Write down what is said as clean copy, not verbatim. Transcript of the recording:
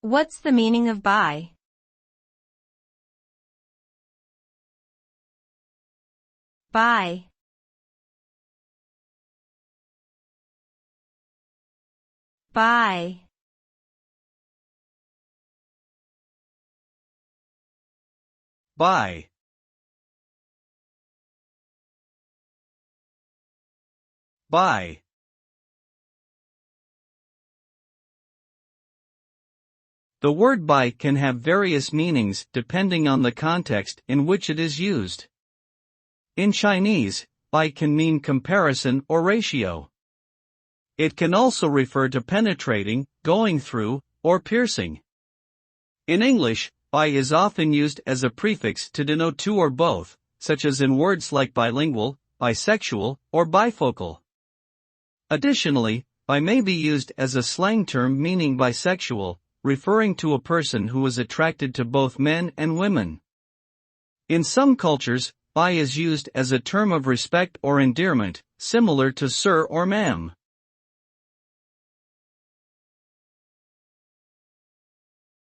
What's the meaning of bi? Bi. Bi. Bi. Bi. The word bi can have various meanings depending on the context in which it is used. In Chinese, bi can mean comparison or ratio. It can also refer to penetrating, going through, or piercing. In English, bi is often used as a prefix to denote two or both, such as in words like bilingual, bisexual, or bifocal. Additionally, bi may be used as a slang term meaning bisexual, referring to a person who is attracted to both men and women. In some cultures, bi is used as a term of respect or endearment, similar to sir or ma'am.